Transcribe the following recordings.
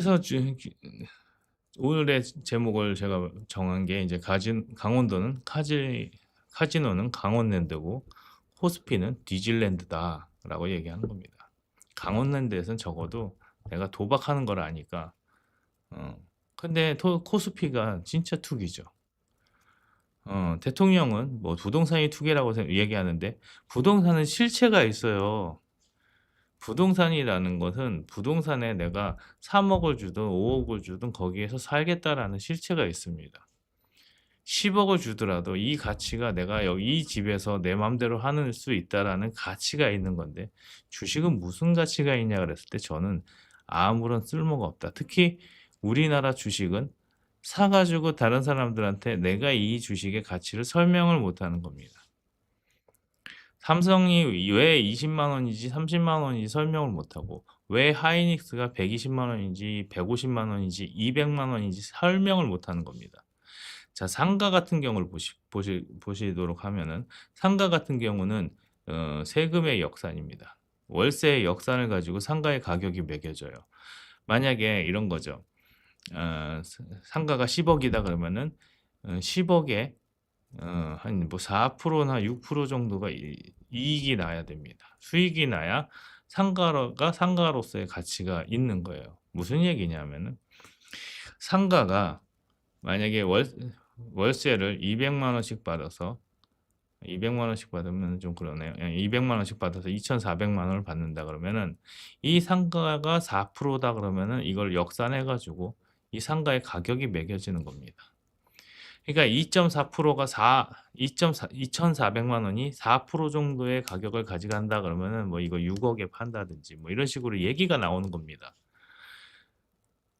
그래서 오늘의 제목을 제가 정한 게 이제 강원도는 카지노는 강원랜드고 호스피는 디즈랜드다라고 얘기하는 겁니다. 강원랜드에서는 적어도 내가 도박하는 걸 아니까. 어. 근데 코스피가 진짜 투기죠. 대통령은 뭐 부동산이 투기라고 얘기하는데 부동산은 실체가 있어요. 부동산이라는 것은 부동산에 내가 3억을 주든 5억을 주든 거기에서 살겠다라는 실체가 있습니다. 10억을 주더라도 이 가치가 내가 여기 이 집에서 내 맘대로 하는 수 있다라는 가치가 있는 건데 주식은 무슨 가치가 있냐 그랬을 때 저는 아무런 쓸모가 없다. 특히 우리나라 주식은 사 가지고 다른 사람들한테 내가 이 주식의 가치를 설명을 못 하는 겁니다. 삼성이 왜 20만 원인지 30만 원인지 설명을 못 하고 왜 하이닉스가 120만 원인지 150만 원인지 200만 원인지 설명을 못 하는 겁니다. 자, 상가 같은 경우를 보시도록 하면은 상가 같은 경우는 세금의 역산입니다. 월세의 역산을 가지고 상가의 가격이 매겨져요. 만약에 이런 거죠. 상가가 10억 이다 그러면은 10억 에 한 뭐 4%나 6% 정도가 이익이 나야 됩니다. 수익이 나야 상가가 상가로서의 가치가 있는 거예요. 무슨 얘기냐면은 상가가 만약에 월세를 200만 원씩 받아서 200만 원씩 받으면 좀 그러네요. 200만 원씩 받아서 2,400만 원을 받는다 그러면은 이 상가가 4%다 그러면은 이걸 역산해 가지고 이 상가의 가격이 매겨지는 겁니다. 그러니까 2.4%가 2,400만 원이 4% 정도의 가격을 가져간다 그러면은 뭐 이거 6억에 판다든지 뭐 이런 식으로 얘기가 나오는 겁니다.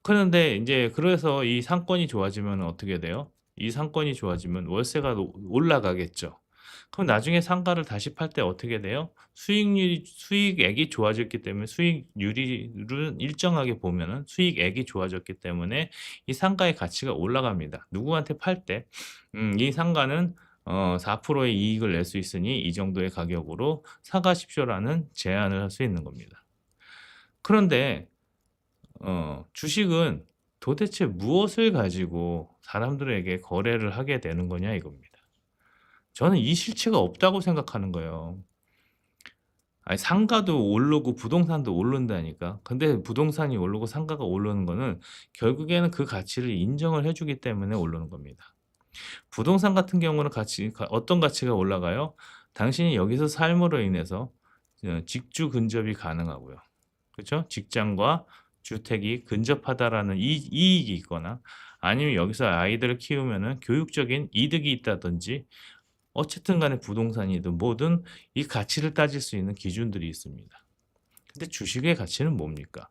그런데 인제 그래서 이 상권이 좋아지면 어떻게 돼요? 이 상권이 좋아지면 월세가 올라가겠죠. 그럼 나중에 상가를 다시 팔 때 어떻게 돼요? 수익액이 좋아졌기 때문에 수익률을 일정하게 보면은 수익액이 좋아졌기 때문에 이 상가의 가치가 올라갑니다. 누구한테 팔 때 이 상가는 4%의 이익을 낼 수 있으니 이 정도의 가격으로 사 가십시오라는 제안을 할 수 있는 겁니다. 그런데 주식은 도대체 무엇을 가지고 사람들에게 거래를 하게 되는 거냐 이겁니다. 저는 이 실체가 없다고 생각하는 거예요. 아니 상가도 오르고 부동산도 오른다니까. 근데 부동산이 오르고 상가가 오르는 거는 결국에는 그 가치를 인정을 해 주기 때문에 오르는 겁니다. 부동산 같은 경우는 어떤 가치가 올라가요? 당신이 여기서 삶으로 인해서 직주 근접이 가능하고요. 그죠? 직장과 주택이 근접하다라는 이익이 있거나 아니면 여기서 아이들을 키우면은 교육적인 이득이 있다든지 어쨌든 간에 부동산이든 뭐든 이 가치를 따질 수 있는 기준들이 있습니다. 근데 주식의 가치는 뭡니까?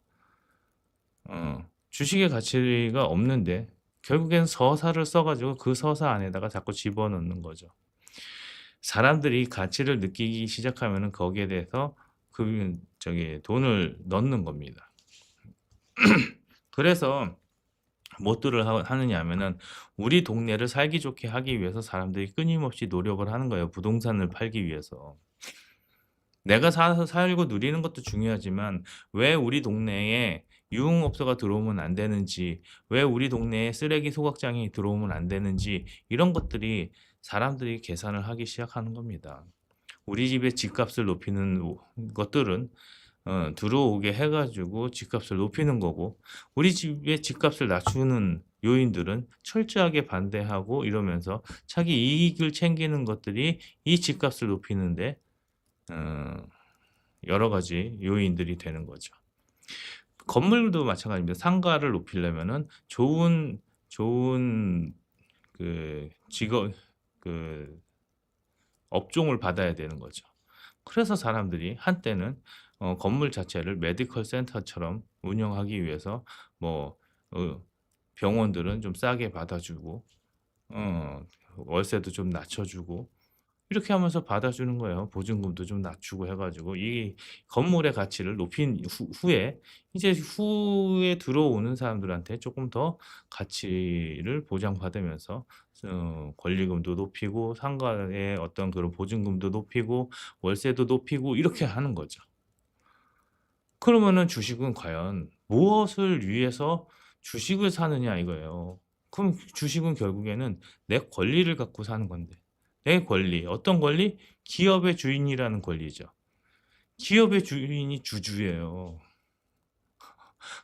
주식의 가치가 없는데 결국엔 서사를 써 가지고 그 서사 안에다가 자꾸 집어넣는 거죠. 사람들이 가치를 느끼기 시작하면은 거기에 대해서 돈을 넣는 겁니다. 그래서 뭐들을 하느냐 하면은 우리 동네를 살기 좋게 하기 위해서 사람들이 끊임없이 노력을 하는 거예요, 부동산을 팔기 위해서. 내가 살아서 살고 누리는 것도 중요하지만 왜 우리 동네에 유흥업소가 들어오면 안 되는지, 왜 우리 동네에 쓰레기 소각장이 들어오면 안 되는지 이런 것들이 사람들이 계산을 하기 시작하는 겁니다. 우리 집의 집값을 높이는 것들은 들어오게 해 가지고 집값을 높이는 거고 우리 집의 집값을 낮추는 요인들은 철저하게 반대하고 이러면서 자기 이익을 챙기는 것들이 이 집값을 높이는 데 어 여러 가지 요인들이 되는 거죠. 건물도 마찬가지입니다. 상가를 높이려면은 좋은 직업 그 업종을 받아야 되는 거죠. 그래서 사람들이 한때는 건물 자체를 메디컬 센터처럼 운영하기 위해서 뭐 어 병원들은 좀 싸게 받아 주고 어 월세도 좀 낮춰 주고 이렇게 하면서 받아주는 거예요. 보증금도 좀 낮추고 해 가지고 이 건물의 가치를 높인 후에 이제 후에 들어오는 사람들한테 쪼끔 더 가치를 보장받으면서 권리금도 높이고 상가의 어떤 그런 보증금도 높이고 월세도 높이고 이렇게 하는 거죠. 그러면은 주식은 과연 무엇을 위해서 주식을 사느냐 이거예요. 그럼 주식은 결국에는 내 권리를 갖고 사는 건데. 내 권리. 어떤 권리? 기업의 주인이라는 권리죠. 기업의 주인이 주주예요.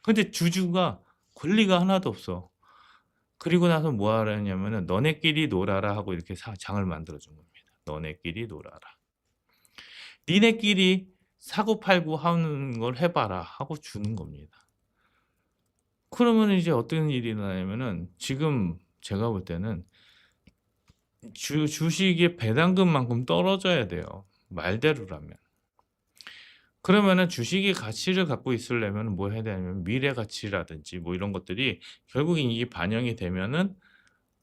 근데 주주가 권리가 하나도 없어. 그리고 나서 뭐 하라냐면은 "너네끼리 놀아라." 하고 이렇게 장을 만들어 준 겁니다. "너네끼리 놀아라. 니네끼리 사고 팔고 하는 걸 해 봐라." 하고 주는 겁니다. 그러면은 이제 어떤 일이 일어나냐면은 지금 제가 볼 때는 주식의 배당금만큼 떨어져야 돼요, 말대로라면. 그러면은 주식의 가치를 갖고 있으려면 뭐 해야 되냐면 미래 가치라든지 뭐 이런 것들이 결국엔 이게 반영이 되면은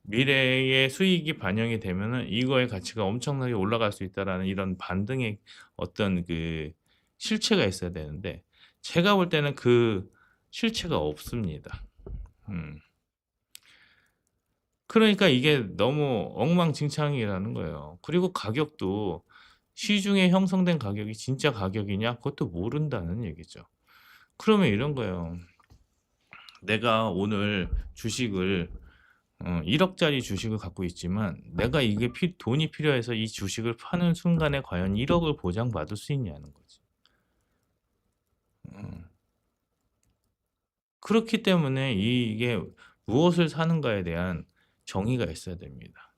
미래의 수익이 반영이 되면은 이거의 가치가 엄청나게 올라갈 수 있다라는 이런 반등의 어떤 그 실체가 있어야 되는데 제가 볼 때는 그 실체가 없습니다. 음. 그러니까 이게 너무 엉망진창이라는 거예요. 그리고 가격도 시중에 형성된 가격이 진짜 가격이냐 그것도 모른다는 얘기죠. 그러면 이런 거예요. 내가 오늘 주식을 1억 짜리 주식을 갖고 있지만 내가 이게 돈이 필요해서 이 주식을 파는 순간에 과연 1억 을 보장받을 수 있냐는 거지. 음. 그렇기 때문에 이게 무엇을 사는가에 대한 정의가 있어야 됩니다.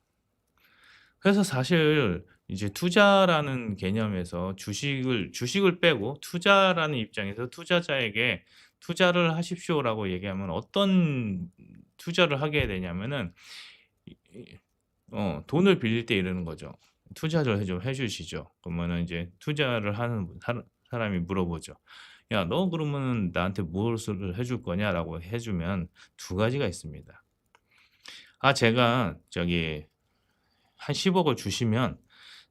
그래서 사실 이제 투자라는 개념에서 주식을 빼고 투자라는 입장에서 투자자에게 "투자를 하십시오."라고 얘기하면 어떤 투자를 하게 되냐면은 이 돈을 빌릴 때 이러는 거죠. "투자를 해 주시죠." 그러면은 이제 투자를 하는 사람이 물어보죠. "야 너 그러면은 나한테 무엇을 해줄 거냐?"라고 해 주면 두 가지가 있습니다. "아 제가 저기 한 10억을 주시면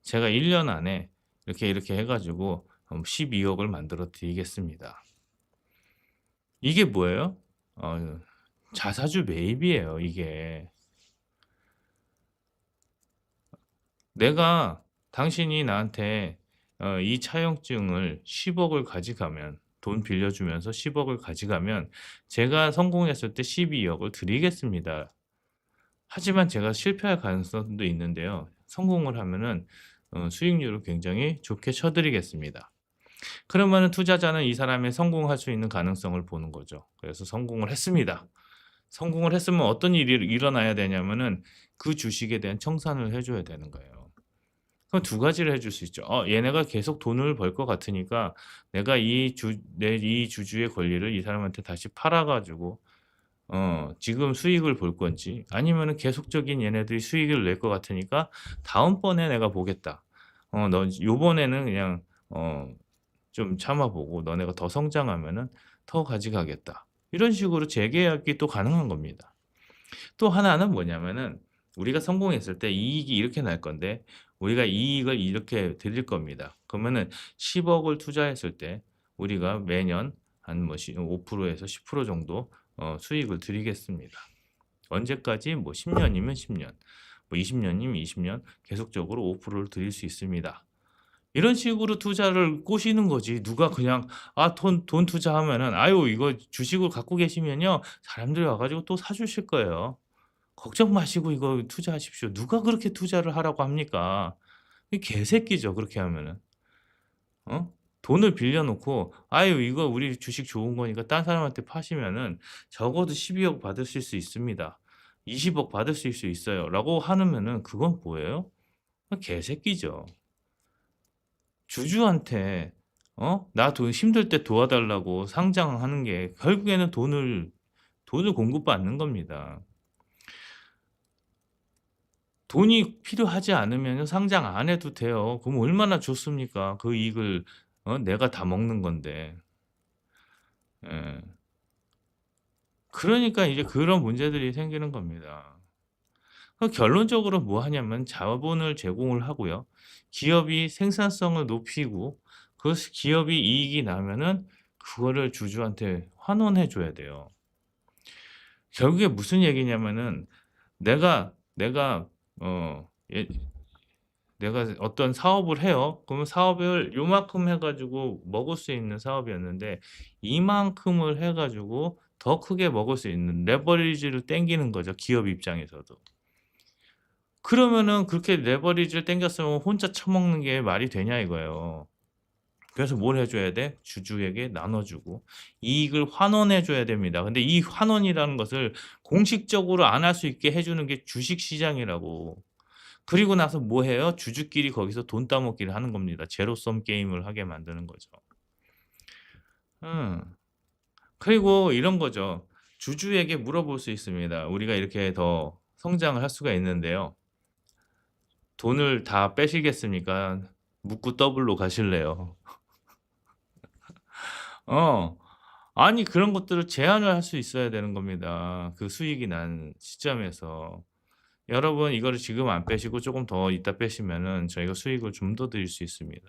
제가 1년 안에 이렇게 이렇게 해 가지고 12억을 만들어 드리겠습니다." 이게 뭐예요? 어 자사주 매입이에요 이게. 내가 당신이 나한테 이 차용증을 10억을 가져가면 돈 빌려주면서 10억을 가져가면 제가 성공했을 때 12억을 드리겠습니다. 하지만 제가 실패할 가능성도 있는데요. 성공을 하면은 수익률을 굉장히 좋게 쳐 드리겠습니다. 그러면은 투자자는 이 사람의 성공할 수 있는 가능성을 보는 거죠. 그래서 성공을 했습니다. 성공을 했으면 어떤 일이 일어나야 되냐면은 그 주식에 대한 청산을 해 줘야 되는 거예요. 그럼 두 가지를 해줄 수 있죠. 얘네가 계속 돈을 벌 것 같으니까 내가 이 주주의 권리를 이 사람한테 다시 팔아 가지고 지금 수익을 볼 건지 아니면은 계속적인 얘네들이 수익을 낼 것 같으니까 '다음번에 내가 보겠다. 너 요번에는 그냥 좀 참아 보고 너네가 더 성장하면은 더 가져가겠다.' 이런 식으로 재계약이 또 가능한 겁니다. 또 하나는 뭐냐면은 우리가 성공했을 때 이익이 이렇게 날 건데 우리가 이익을 이렇게 드릴 겁니다. 그러면은 10억을 투자했을 때 우리가 매년 한 뭐 5% 에서 10% 정도 수익을 드리겠습니다. 언제까지? 뭐 10 년이면 10 년, 뭐 20 년이면 20년 계속적으로 5%를 드릴 수 있습니다. 이런 식으로 투자를 꼬시는 거지. 누가 그냥 돈 투자하면은 "아유 이거 주식을 갖고 계시면요 사람들이 와 가지고 또 사 주실 거예요. 걱정 마시고 이거 투자하십시오." 누가 그렇게 투자를 하라고 합니까? 이 개새끼죠 그렇게 하면은. 어? 돈을 빌려 놓고 "아유 이거 우리 주식 좋은 거니까 딴 사람한테 파시면은 적어도 12억 받으실 수 있습니다. 20억 받으실 수 있어요."라고 하면은 그건 뭐예요? 개새끼죠. 주주한테 나 힘들 때 도와달라고 상장하는 게 결국에는 돈을 공급받는 겁니다. 돈이 필요하지 않으면요 상장 안 해도 돼요. 그럼 얼마나 좋습니까? 그 이익을 내가 다 먹는 건데. 예. 그러니까 이제 그런 문제들이 생기는 겁니다. 결론적으로 뭐 하냐면 자본을 제공을 하고요. 기업이 생산성을 높이고 그 기업이 이익이 나면은 그거를 주주한테 환원해 줘야 돼요. 결국에 무슨 얘기냐면은 내가 어 예 내가 어떤 사업을 해요. 그러면 사업을 요만큼 해 가지고 먹을 수 있는 사업이었는데 이만큼을 해 가지고 더 크게 먹을 수 있는 레버리지를 당기는 거죠, 기업 입장에서도. 그러면은 그렇게 레버리지를 당겼으면 혼자 처먹는 게 말이 되냐 이거예요. 그래서 뭘 해 줘야 돼? 주주에게 나눠 주고 이익을 환원해 줘야 됩니다. 근데 이 환원이라는 것을 공식적으로 안 할 수 있게 해 주는 게 주식 시장이라고. 그리고 나서 뭐 해요? 주주끼리 거기서 돈 따먹기를 하는 겁니다. 제로섬 게임을 하게 만드는 거죠. 음. 그리고 이런 거죠. 주주에게 물어볼 수 있습니다. 우리가 이렇게 더 성장을 할 수가 있는데요. "돈을 다 빼시겠습니까? 묻고 더블로 가실래요?" 어. 아니 그런 것들을 제한을 할 수 있어야 되는 겁니다, 그 수익이 난 시점에서. "여러분 이거를 지금 안 빼시고 쪼금 더 이따 빼시면은 저희가 수익을 좀 더 드릴 수 있습니다.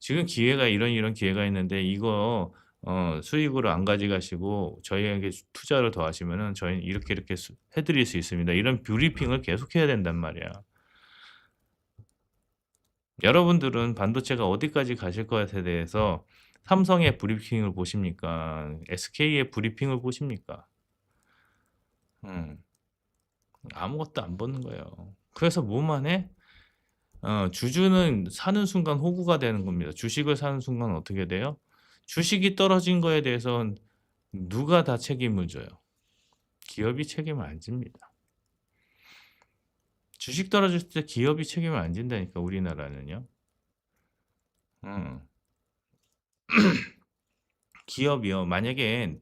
지금 기회가 이런 기회가 있는데 이거 수익으로 안 가져가시고 저희에게 투자를 더 하시면은 저희는 이렇게 해 드릴 수 있습니다." 이런 브리핑을 계속해야 된단 말이야. 여러분들은 반도체가 어디까지 가실 것에 대해서 삼성의 브리핑을 보십니까? SK의 브리핑을 보십니까? 음. 아무것도 안 보는 거예요. 그래서 뭐만 해? 주주는 사는 순간 호구가 되는 겁니다. 주식을 사는 순간 어떻게 돼요? 주식이 떨어진 거에 대해선 누가 다 책임을 져요? 기업이 책임을 안 집니다. 주식 떨어졌을 때 기업이 책임을 안 진다니까 우리나라는요. 음. 기업이요. 만약에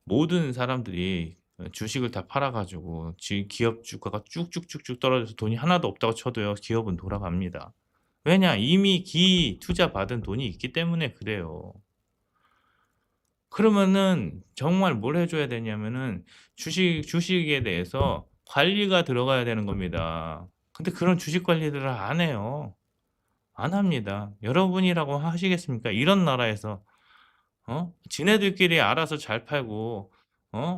모든 사람들이 주식을 다 팔아 가지고 기업 주가가 쭉쭉쭉쭉 떨어져서 돈이 하나도 없다고 쳐도요. 기업은 돌아갑니다. 왜냐? 이미 투자 받은 돈이 있기 때문에 그래요. 그러면은 정말 뭘 해 줘야 되냐면은 주식에 대해서 관리가 들어가야 되는 겁니다. 근데 그런 주식 관리들을 안 해요. 안 합니다. 여러분이라고 하시겠습니까? 이런 나라에서 지네들끼리 알아서 잘 팔고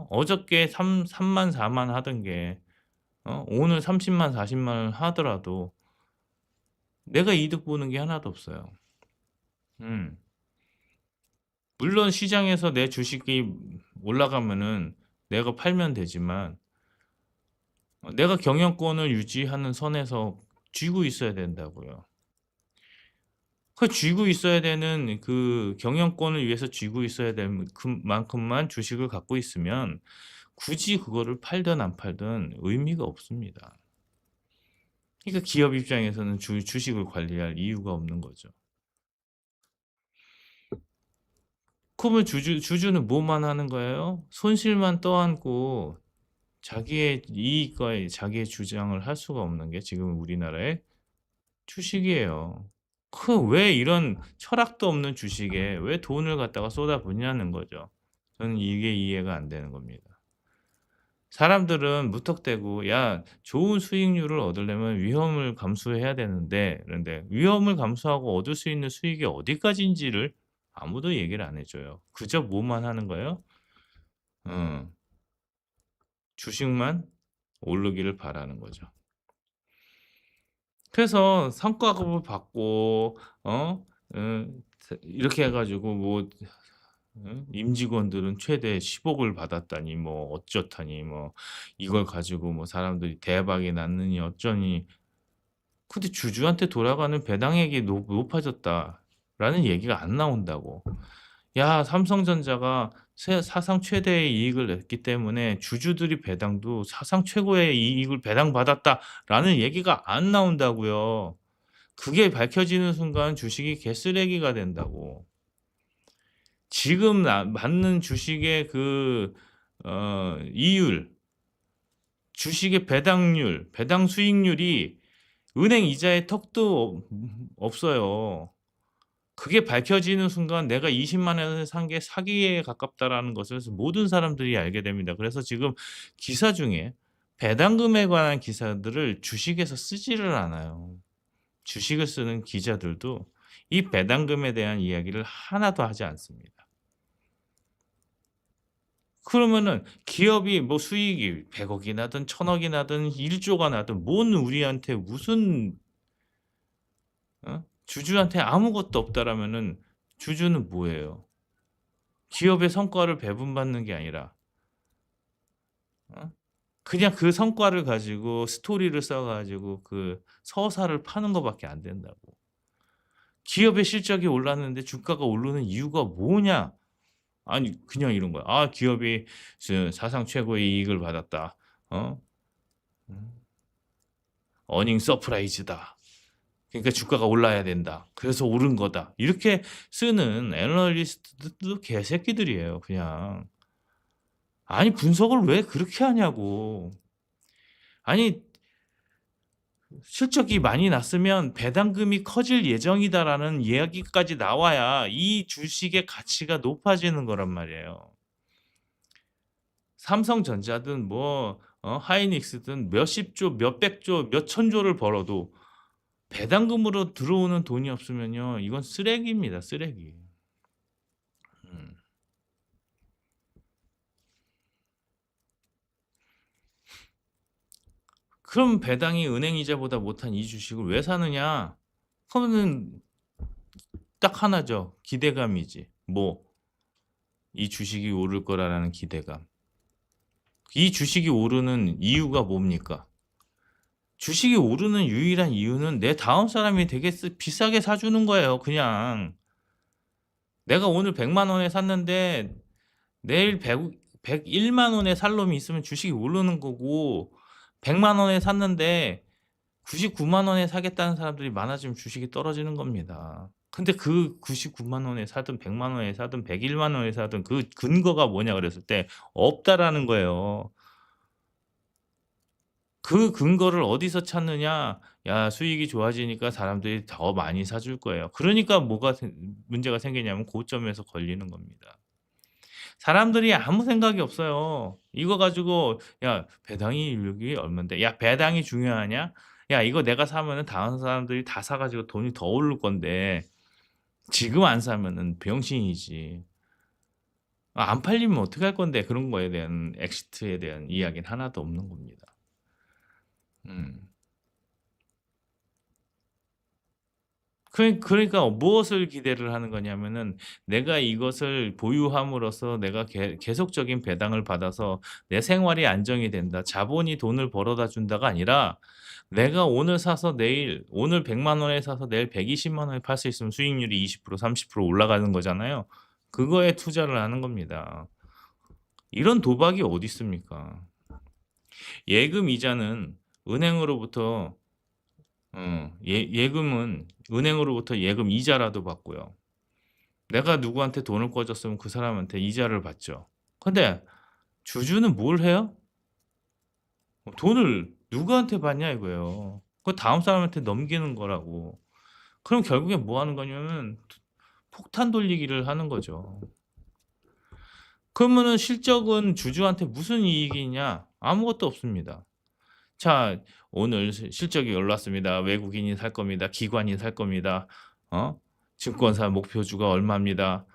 어저께 3만 4만 하던 게 오늘 30만 40만 하더라도 내가 이득 보는 게 하나도 없어요. 음. 물론 시장에서 내 주식이 올라가면은 내가 팔면 되지만 내가 경영권을 유지하는 선에서 쥐고 있어야 된다고요. 그 쥐고 있어야 되는 그 경영권을 위해서 쥐고 있어야 될 만큼만 주식을 갖고 있으면 굳이 그거를 팔든 안 팔든 의미가 없습니다. 그러니까 기업 입장에서는 주식을 관리할 이유가 없는 거죠. 그러면 주주는 뭐만 하는 거예요? 손실만 떠안고 자기의 이익과 자기의 주장을 할 수가 없는 게 지금 우리나라의 주식이에요. 그 왜 이런 철학도 없는 주식에 왜 돈을 갖다가 쏟아붓냐는 거죠. 저는 이게 이해가 안 되는 겁니다. 사람들은 무턱대고 "야 좋은 수익률을 얻으려면 위험을 감수해야 되는데." 그런데 위험을 감수하고 얻을 수 있는 수익이 어디까지인지를 아무도 얘기를 안 해 줘요. 그저 뭐만 하는 거예요? 어 주식만 오르기를 바라는 거죠. 그래서 성과급을 받고 이렇게 해 가지고 뭐 임직원들은 최대 10억을 받았다니 뭐 어쩌다니 뭐 이걸 가지고 뭐 사람들이 대박이 났느니 어쩌니 근데 주주한테 돌아가는 배당액이 높아졌다라는 얘기가 안 나온다고. 야 삼성전자가 사상 최대의 이익을 냈기 때문에 주주들이 배당도 사상 최고의 이익을 배당받았다라는 얘기가 안 나온다고요. 그게 밝혀지는 순간 주식이 개쓰레기가 된다고. 지금 맞는 주식의 이율, 주식의 배당률, 배당 수익률이 은행 이자의 턱도 없어요. 그게 밝혀지는 순간 '내가 20만 원에 산 게 사기에 가깝다.'라는 것을 모든 사람들이 알게 됩니다. 그래서 지금 기사 중에 배당금에 관한 기사들을 주식에서 쓰지를 않아요. 주식을 쓰는 기자들도 이 배당금에 대한 이야기를 하나도 하지 않습니다. 그러면은 기업이 뭐 수익이 100 억이 나든 1000 억이 나든 1 조가 나든 뭔 우리한테 무슨 주주한테 아무것도 없다라면은 주주는 뭐예요? 기업의 성과를 배분받는 게 아니라 어? 그냥 그 성과를 가지고 스토리를 써 가지고 그 서사를 파는 거 밖에 안 된다고. 기업의 실적이 올랐는데 주가가 오르는 이유가 뭐냐? 아니 그냥 이런 거야. "아 기업이 사상 최고의 이익을 받았다." 어? 음. "어닝 서프라이즈다." 그러니까 "주가가 올라야 된다. 그래서 오른 거다." 이렇게 쓰는 애널리스트들도 개새끼들이에요 그냥. 아니 분석을 왜 그렇게 하냐고. 아니 "실적이 많이 났으면 배당금이 커질 예정이다."라는 이야기까지 나와야 이 주식의 가치가 높아지는 거란 말이에요. 삼성전자든 뭐 하이닉스든 몇십 조, 몇백 조, 몇천 조를 벌어도 배당금으로 들어오는 돈이 없으면요. 이건 쓰레기입니다, 쓰레기. 음. 그럼 배당이 은행 이자보다 못한 이 주식을 왜 사느냐? 그러면은 딱 하나죠. 기대감이지. 뭐 이 주식이 오를 거라는 기대감. 이 주식이 오르는 이유가 뭡니까? 주식이 오르는 유일한 이유는 내 다음 사람이 되게 비싸게 사 주는 거예요 그냥. 내가 오늘 1 0 0 원에 샀는데 내일 101만 원에 살 놈이 있으면 주식이 오르는 거고, 1 0 0 원에 샀는데 99만 원에 사겠다는 사람들이 많아지면 주식이 떨어지는 겁니다. 근데 그 99만 원에 사든 1 0 0만 원에 사든 101만 원에 사든 그 근거가 뭐냐 그랬을 때 없다라는 거예요. 그 근거를 어디서 찾느냐? 야 수익이 좋아지니까 사람들이 더 많이 사줄 거예요. 그러니까 뭐가 문제가 생기냐면 고점에서 걸리는 겁니다. 사람들이 아무 생각이 없어요. 이거 가지고 "야 배당이 여기 얼만데." "야 배당이 중요하냐? 야 이거 내가 사면은 다른 사람들이 다 사 가지고 돈이 더 오를 건데 지금 안 사면은 병신이지. 안 팔리면 어떡할 건데." 그런 거에 대한 엑시트에 대한 이야기는 하나도 없는 겁니다. 음. 그러니까 무엇을 기대를 하는 거냐면은 내가 이것을 보유함으로써 내가 계속적인 배당을 받아서 내 생활이 안정이 된다. 자본이 돈을 벌어다 준다가 아니라 내가 오늘 사서 내일 오늘 1 0 0 원에 사서 내일 120만 원에 팔 수 있으면 수익률이 20% 30% 올라가는 거잖아요. 그거에 투자를 하는 겁니다. 이런 도박이 어디 있습니까? 예금 이자는 은행으로부터 예금은 은행으로부터 예금 이자라도 받고요. 내가 누구한테 돈을 꿔 줬으면 그 사람한테 이자를 받죠. 근데 주주는 뭘 해요? 돈을 누구한테 받냐 이거예요. 그 다음 사람한테 넘기는 거라고. 그럼 결국에 뭐 하는 거냐면 폭탄 돌리기를 하는 거죠. 그러면은 실적은 주주한테 무슨 이익이 있냐? 아무것도 없습니다. 자 오늘 실적이 올랐습니다. 외국인이 살 겁니다. 기관이 살 겁니다. 어? 증권사 목표주가 얼마입니다.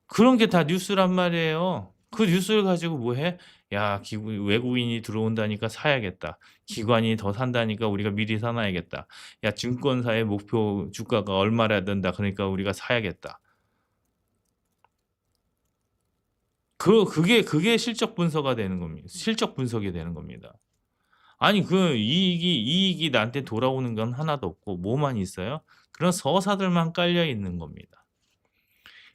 그런 게 다 뉴스란 말이에요. 그 뉴스를 가지고 뭐 해? "야 기구 외국인이 들어온다니까 사야겠다. 기관이 더 산다니까 우리가 미리 사 놔야겠다. 야 증권사의 목표 주가가 얼마라 된다. 그러니까 우리가 사야겠다." 그게 실적 분석가 되는 겁니다. 실적 분석이 되는 겁니다. 아니 그 이익이 나한테 돌아오는 건 하나도 없고 뭐만 있어요? 그런 서사들만 깔려 있는 겁니다.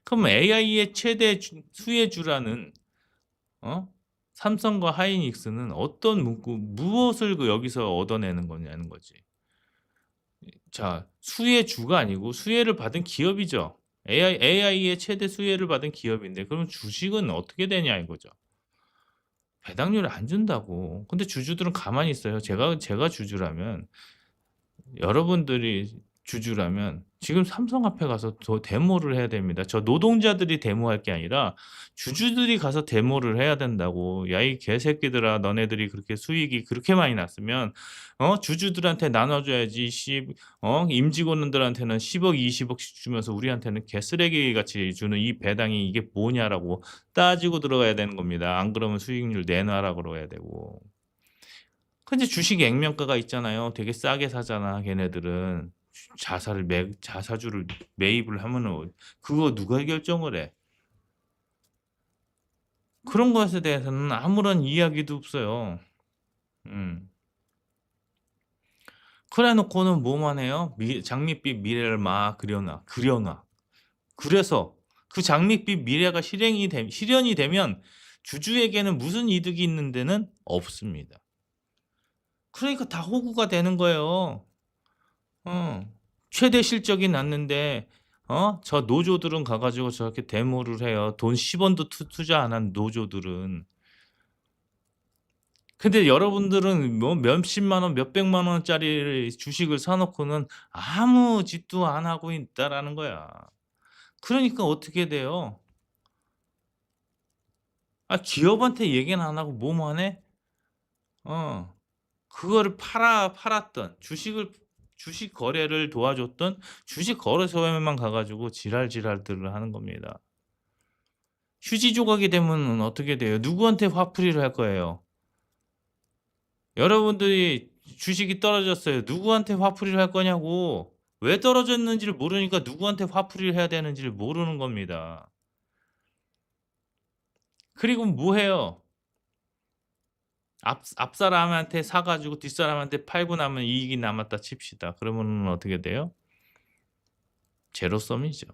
그럼 AI의 최대 수혜주라는 어 삼성과 하이닉스는 어떤 문구 무엇을 여기서 얻어내는 거냐는 거지. 자 수혜주가 아니고 수혜를 받은 기업이죠. AI의 최대 수혜를 받은 기업인데 그럼 주식은 어떻게 되냐 이거죠. 배당률을 안 준다고. 근데 주주들은 가만히 있어요. 제가 주주라면 여러분들이 주주라면 지금 삼성 앞에 가서 데모를 해야 됩니다. 저 노동자들이 데모할 게 아니라 주주들이 가서 데모를 해야 된다고. "야 이 개새끼들아 너네들이 그렇게 수익이 그렇게 많이 났으면 주주들한테 나눠 줘야지. 임직원들한테는 10 억 20 억씩 주면서 우리한테는 개쓰레기 같이 주는 이 배당이 이게 뭐냐."라고 따지고 들어가야 되는 겁니다. 안 그러면 수익률 내놔라 그래야 되고. 근데 주식 액면가가 있잖아요. 되게 싸게 사잖아 걔네들은. 자사주를 매입을 하면은 그거 누가 결정을 해? 그런 것에 대해서는 아무런 이야기도 없어요. 음. 그래 놓고는 뭐만 해요? 장밋빛 미래를 막 그려놔. 그래서 그 장밋빛 미래가 실현이 되면 주주에게는 무슨 이득이 있는 데는 없습니다. 그러니까 다 호구가 되는 거예요. 어. 최대 실적이 났는데 저 노조들은 가 가지고 저렇게 데모를 해요. 돈 10 원도 투자 안 한 노조들은. 근데 여러분들은 뭐 몇십만 원, 몇백만 원짜리 주식을 사 놓고는 아무 짓도 안 하고 있다라는 거야. 그러니까 어떻게 돼요? 기업한테 얘기는 안 하고 뭐만 해? 어. 그거를 팔았던 주식 거래를 도와줬던 주식 거래소에만 가 가지고 지랄들을 하는 겁니다. 휴지 조각이 되면은 어떻게 돼요? 누구한테 화풀이를 할 거예요? 여러분들이 주식이 떨어졌어요. 누구한테 화풀이를 할 거냐고. 왜 떨어졌는지를 모르니까 누구한테 화풀이를 해야 되는지를 모르는 겁니다. 그리고 뭐 해요? 앞사람한테 사 가지고 뒷사람한테 팔고 나면 이익이 남았다 칩시다. 그러면은 어떻게 돼요? 제로섬이죠.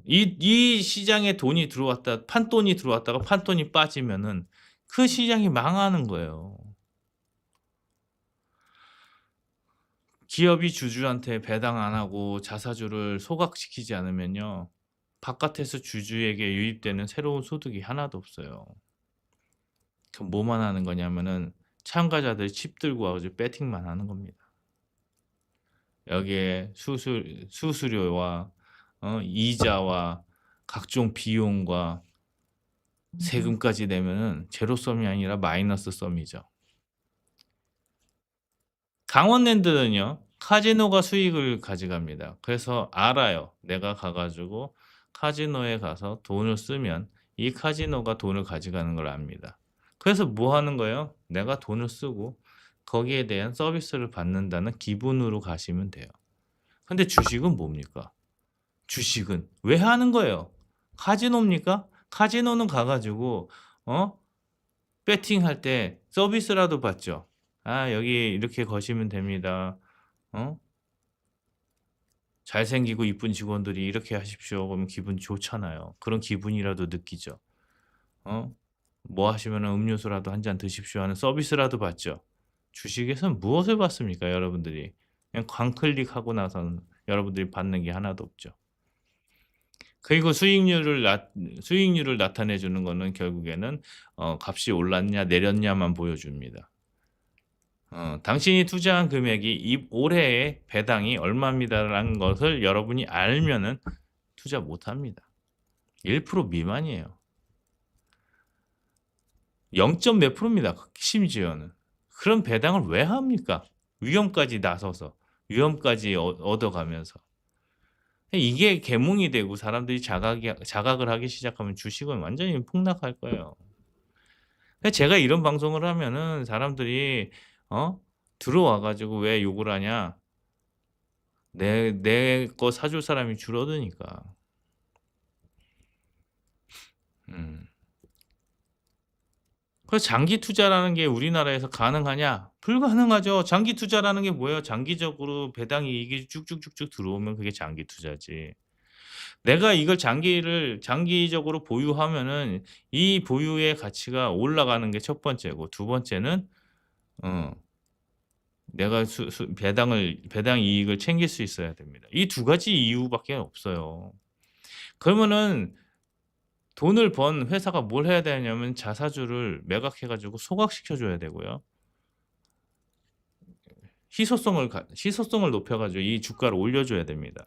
이 시장에 돈이 들어왔다 판돈이 들어왔다가 판돈이 빠지면은 그 시장이 망하는 거예요. 기업이 주주한테 배당 안 하고 자사주를 소각시키지 않으면요. 바깥에서 주주에게 유입되는 새로운 소득이 하나도 없어요. 그럼 뭐만 하는 거냐면은 참가자들이 칩 들고 와 가지고 배팅만 하는 겁니다. 여기에 수수료와 이자와 각종 비용과 세금까지 내면은 제로섬이 아니라 마이너스 썸이죠. 강원랜드는요. 카지노가 수익을 가져갑니다. 그래서 알아요. 내가 가 가지고 카지노에 가서 돈을 쓰면 이 카지노가 돈을 가져가는 걸 압니다. 그래서 뭐 하는 거예요? 내가 돈을 쓰고 거기에 대한 서비스를 받는다는 기분으로 가시면 돼요. 근데 주식은 뭡니까? 주식은 왜 하는 거예요? 카지노입니까? 카지노는 가 가지고 배팅할 때 서비스라도 받죠. 여기 이렇게 거시면 됩니다. 어? 잘생기고 이쁜 직원들이 이렇게 하십시오. 그러면 기분 좋잖아요. 그런 기분이라도 느끼죠. 어? 뭐 하시면은 음료수라도 한 잔 드십시오 하는 서비스라도 받죠. 주식에선 무엇을 받습니까, 여러분들이? 그냥 광클릭하고 나서는 여러분들이 받는 게 하나도 없죠. 그리고 수익률을 나타내 주는 거는 결국에는 값이 올랐냐 내렸냐만 보여줍니다. 당신이 투자한 금액이 이 올해의 배당이 얼마입니다라는 것을 여러분이 알면은 투자 못 합니다. 1% 미만이에요. 0. 몇 프로입니다. 심지어는. 그런 배당을 왜 합니까? 위험까지 나서서 위험까지 얻어가면서. 이게 계몽이 되고 사람들이 자각을 하기 시작하면 주식은 완전히 폭락할 거예요. 제가 이런 방송을 하면은 사람들이 어 들어와 가지고 "왜 욕을 하냐?" 내 거 사줄 사람이 줄어드니까. 음. 그래서 장기 투자라는 게 우리나라에서 가능하냐? 불가능하죠. 장기 투자라는 게 뭐예요? 장기적으로 배당 이익이 쭉쭉쭉쭉 들어오면 그게 장기 투자지. 내가 이걸 장기적으로 보유하면은 이 보유의 가치가 올라가는 게 첫 번째고 두 번째는 어 내가 배당 이익을 챙길 수 있어야 됩니다. 이 두 가지 이유밖에 없어요. 그러면은 돈을 번 회사가 뭘 해야 되냐면 자사주를 매각해 가지고 소각시켜 줘야 되고요. 희소성을 높여 가지고 이 주가를 올려 줘야 됩니다.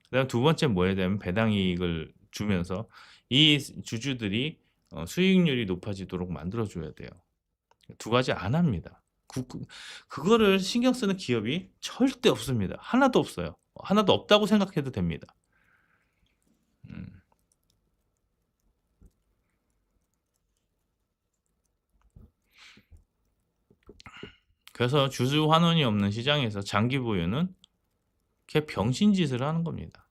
그다음에 두 번째 뭐 해야 되냐면 배당 이익을 주면서 이 주주들이 수익률이 높아지도록 만들어 줘야 돼요. 두 가지 안 합니다. 그거를 신경 쓰는 기업이 절대 없습니다. 하나도 없어요. 하나도 없다고 생각해도 됩니다. 음. 그래서 주주 환원이 없는 시장에서 장기 보유는 걔 병신 짓을 하는 겁니다.